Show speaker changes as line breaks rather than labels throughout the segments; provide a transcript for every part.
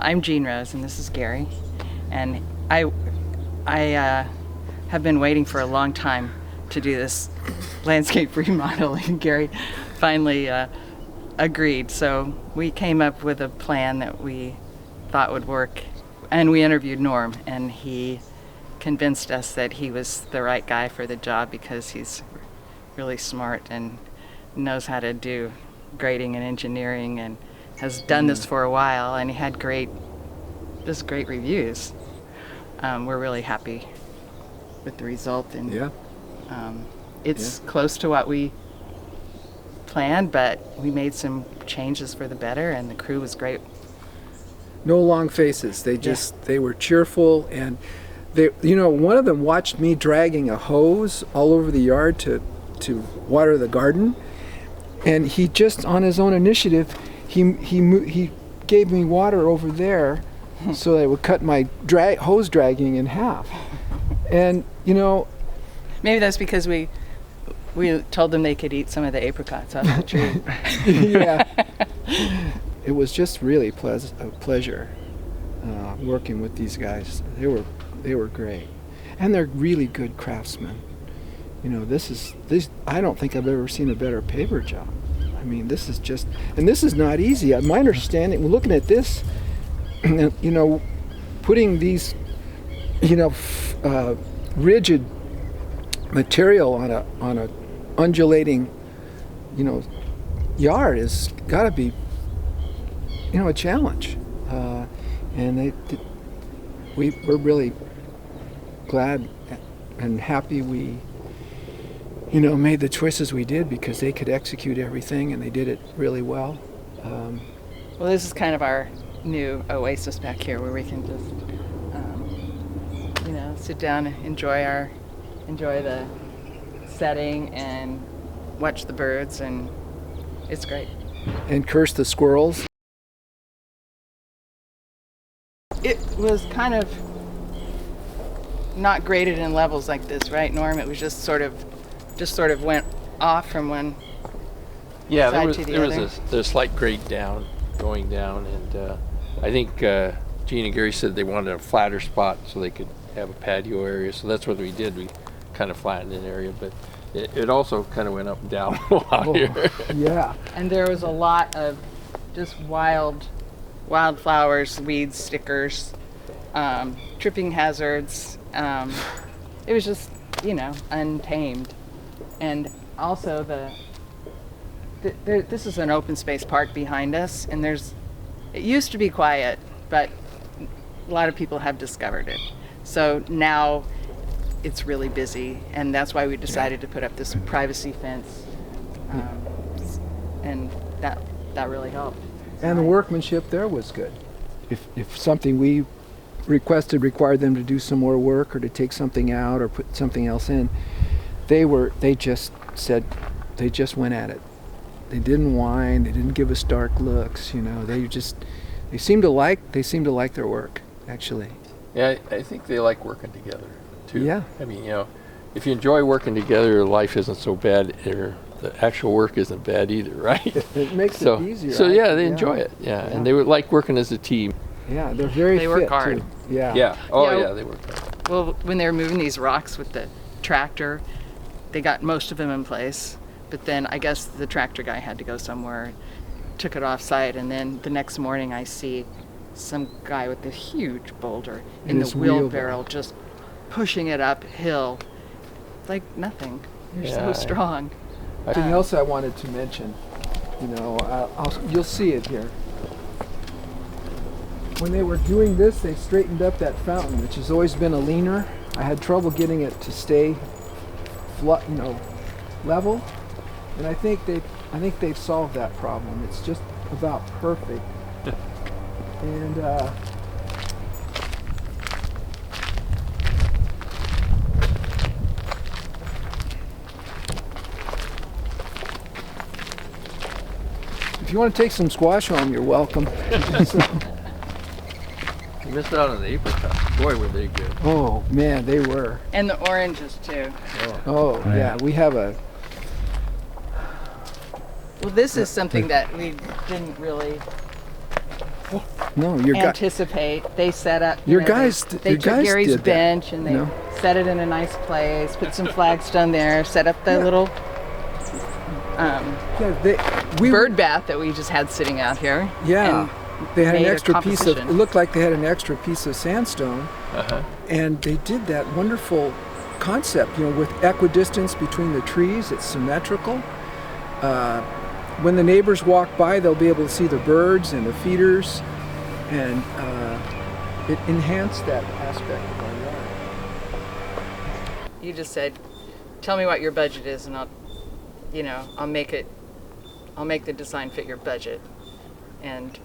I'm Jean Rose, and this is Gary. And I have been waiting for a long time to do this landscape remodeling. Gary finally agreed. So we came up with a plan that we thought would work. And we interviewed Norm, and he convinced us that he was the right guy for the job because he's really smart and knows how to do grading and engineering and has done this for a while, and he had great reviews. We're really happy with the result, and it's close to what we planned, but we made some changes for the better, and the crew was great.
No long faces. They were cheerful, and one of them watched me dragging a hose all over the yard to water the garden, and he just on his own initiative he gave me water over there so that it would cut my hose dragging in half. And
maybe that's because we told them they could eat some of the apricots off the tree.
Yeah. It was just really a pleasure working with these guys. They were great, and they're really good craftsmen. I don't think I've ever seen a better paper job. I mean, this is not easy. My understanding, looking at this, putting these, rigid material on a undulating, yard has got to be, a challenge. And we're really glad and happy we made the choices we did, because they could execute everything and they did it really well.
Well, this is kind of our new oasis back here where we can just, sit down and enjoy the setting and watch the birds, and it's great.
And curse the squirrels.
It was kind of not graded in levels like this, right, Norm? It was just sort of went off from one side to the other.
There's a slight grade going down, and I think Gene and Gary said they wanted a flatter spot so they could have a patio area. So that's what we did. We kind of flattened an area, but it also kind of went up and down a lot here.
Yeah.
And there was a lot of just wildflowers, weeds, stickers, tripping hazards. It was just, untamed. And also this is an open space park behind us, and it used to be quiet, but a lot of people have discovered it. So now it's really busy, and that's why we decided to put up this privacy fence, and that really helped.
And the workmanship there was good. If something we required them to do some more work or to take something out or put something else in, they just went at it. They didn't whine, they didn't give us dark looks, they seemed to like their work, actually.
Yeah, I think they like working together too.
Yeah.
I mean, if you enjoy working together, life isn't so bad, or the actual work isn't bad either, right?
It makes it easier.
So they enjoy it. Yeah, and they would like working as a team.
Yeah, they're very
They
fit
work hard.
too. Yeah.
Yeah. Oh
Yeah.
yeah, they work hard.
Well, when they were moving these rocks with the tractor, they got most of them in place, but then I guess the tractor guy had to go somewhere, took it off site, and then the next morning I see some guy with a huge boulder in the wheelbarrow just pushing it uphill like nothing. They're so strong.
Something else I wanted to mention, you'll see it here. When they were doing this, they straightened up that fountain, which has always been a leaner. I had trouble getting it to stay level, and I think they've solved that problem. It's just about perfect. And if you want to take some squash home, you're welcome.
You missed out on the apricots. Boy, were they good.
Oh man, they were.
And the oranges too.
Oh yeah, we have a.
Well, this is something that we didn't really
No, your guy.
anticipate. They set up.
Your
know,
guys d-
They
your
took
guys
Gary's
did that,
bench and they
you know?
set it in a nice place. Put some flagstone there. Set up the
Yeah.
little
Yeah, we
bird bath that we just had sitting out here.
Yeah,
and
they had an
made a
extra piece of. It
composition.
looked like they had an extra piece of sandstone,
Uh-huh.
and they did that wonderful concept. You know, with equidistance between the trees, it's symmetrical. When the neighbors walk by, they'll be able to see the birds and the feeders, and it enhanced that aspect of our yard.
You just said, "Tell me what your budget is, and I'll make the design fit your budget," and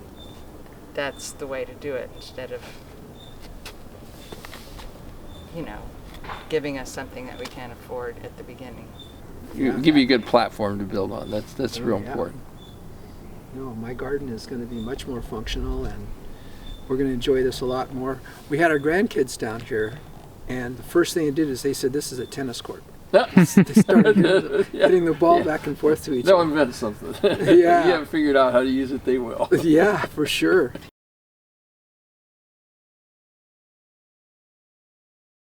that's the way to do it instead of, giving us something that we can't afford at the beginning.
Give you a good platform to build on. That's real
Yeah.
important.
No, my garden is going to be much more functional, and we're going to enjoy this a lot more. We had our grandkids down here, and the first thing they did is they said, "This is a tennis court." They started hitting the ball back and forth to each
They'll
other.
invent something.
Yeah.
You haven't figured out how to use it, they will.
Yeah, for sure.